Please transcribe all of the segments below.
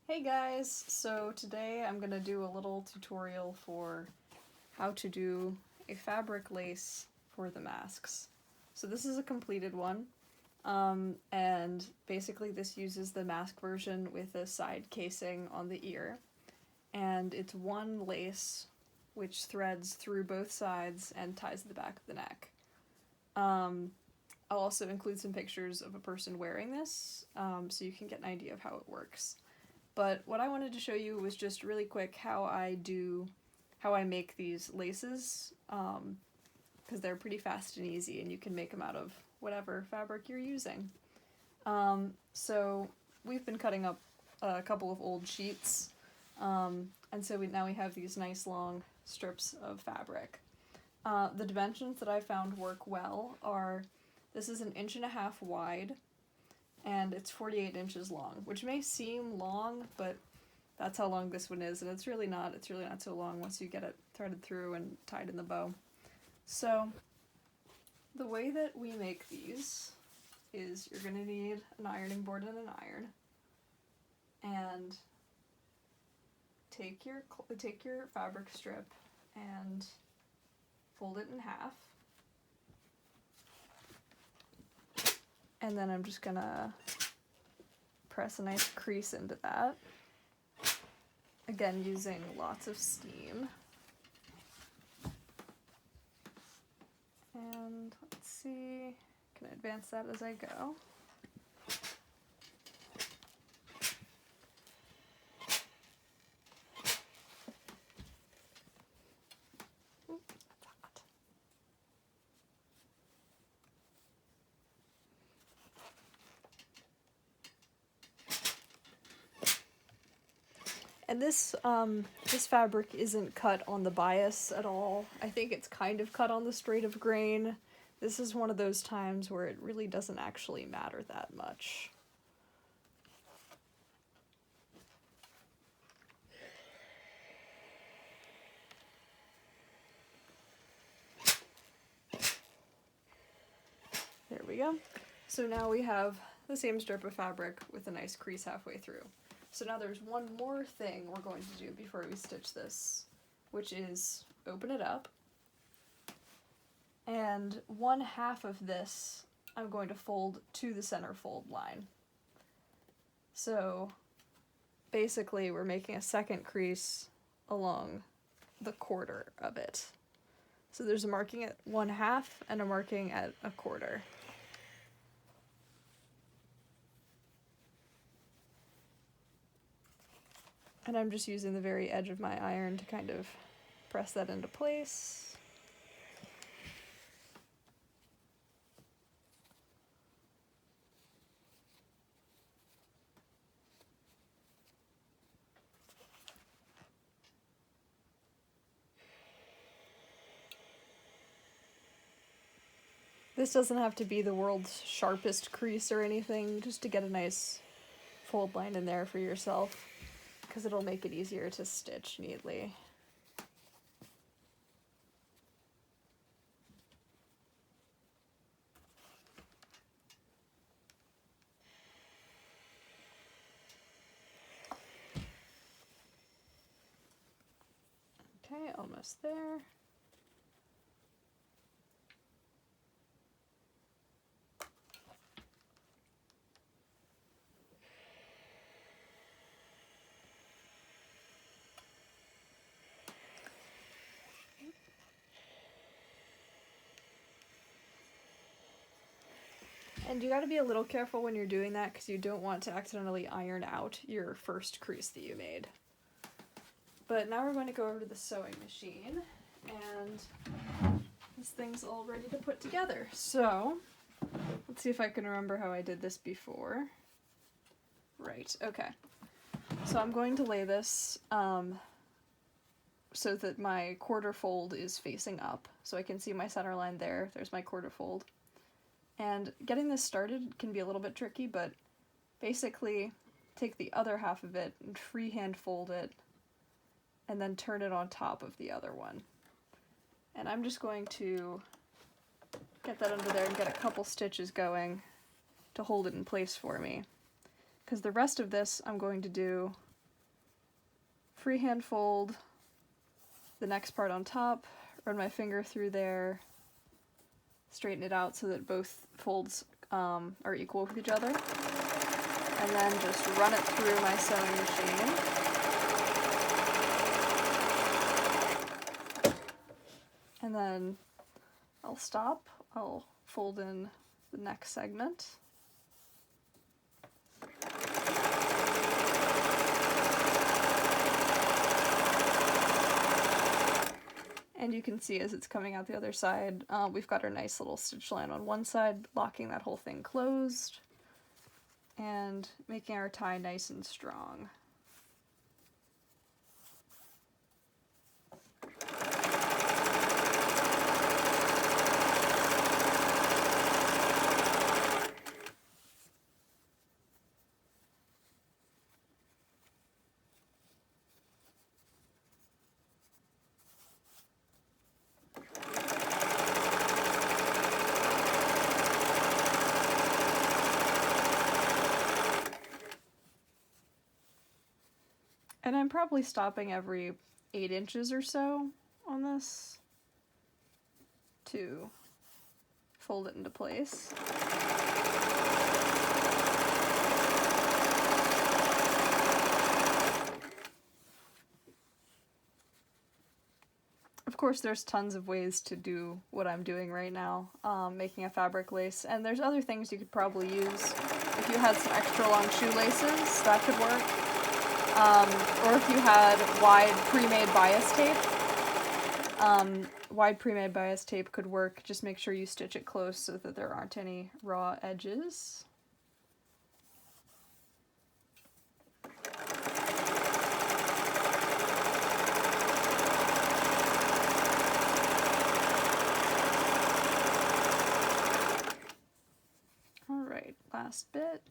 Hey guys, so today I'm going to do a little tutorial for how to do a fabric lace for the masks. So this is a completed one, and basically this uses the mask version with a side casing on the ear, and it's one lace which threads through both sides and ties the back of the neck. I'll also include some pictures of a person wearing this, so you can get an idea of how it works. But what I wanted to show you was just really quick how I make these laces, because they're pretty fast and easy, and you can make them out of whatever fabric you're using. So we've been cutting up a couple of old sheets, and so now we have these nice long strips of fabric. The dimensions that I found work well are, this is 1.5 inches wide, and it's 48 inches long, which may seem long, but that's how long this one is, and it's really not so long once you get it threaded through and tied in the bow. So the way that we make these is you're going to need an ironing board and an iron, and take your fabric strip and fold it in half. And then I'm just gonna press a nice crease into that. Again, using lots of steam. And let's see, can I advance that as I go? And this fabric isn't cut on the bias at all. I think it's kind of cut on the straight of grain. This is one of those times where it really doesn't actually matter that much. There we go. So now we have the same strip of fabric with a nice crease halfway through. So now there's one more thing we're going to do before we stitch this, which is open it up. And 1/2 of this I'm going to fold to the center fold line. So basically we're making a second crease along the quarter of it. So there's a marking at 1/2 and a marking at 1/4. And I'm just using the very edge of my iron to kind of press that into place. This doesn't have to be the world's sharpest crease or anything, just to get a nice fold line in there for yourself, because it'll make it easier to stitch neatly. Okay, almost there. And you gotta be a little careful when you're doing that, because you don't want to accidentally iron out your first crease that you made. But now we're going to go over to the sewing machine, and this thing's all ready to put together. So let's see if I can remember how I did this before. Right, okay. So I'm going to lay this so that my quarter fold is facing up, so I can see my center line there. There's my quarter fold. And getting this started can be a little bit tricky, but basically take the other half of it and freehand fold it, and then turn it on top of the other one. And I'm just going to get that under there and get a couple stitches going to hold it in place for me. Because the rest of this I'm going to do freehand fold the next part on top, run my finger through there, straighten it out so that both folds are equal with each other, and then just run it through my sewing machine. And then I'll stop, I'll fold in the next segment. And you can see as it's coming out the other side, we've got our nice little stitch line on one side, locking that whole thing closed, and making our tie nice and strong. And I'm probably stopping every 8 inches or so on this to fold it into place. Of course, there's tons of ways to do what I'm doing right now, making a fabric lace, and there's other things you could probably use. If you had some extra long shoelaces, that could work. Or if you had wide pre-made bias tape, wide pre-made bias tape could work. Just make sure you stitch it close so that there aren't any raw edges. All right, last bit.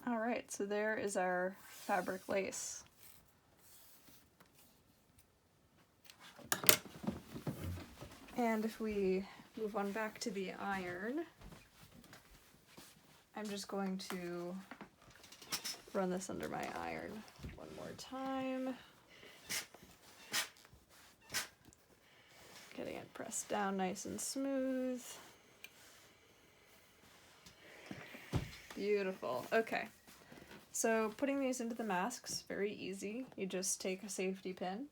Alright, so there is our fabric lace. And if we move on back to the iron, I'm just going to run this under my iron one more time. Getting it pressed down nice and smooth. Beautiful. Okay. So putting these into the masks, very easy. You just take a safety pin,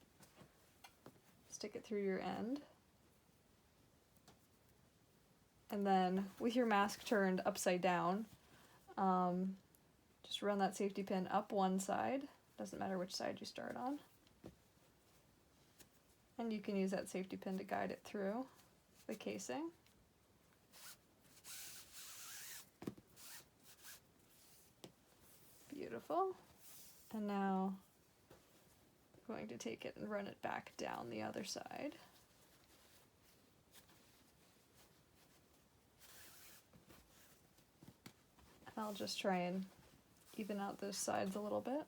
stick it through your end, and then with your mask turned upside down, just run that safety pin up one side, doesn't matter which side you start on, and you can use that safety pin to guide it through the casing. Beautiful. And now I'm going to take it and run it back down the other side. And I'll just try and even out those sides a little bit.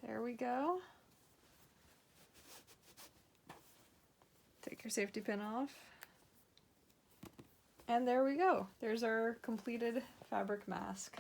There we go. Take your safety pin off. And there we go. There's our completed fabric mask.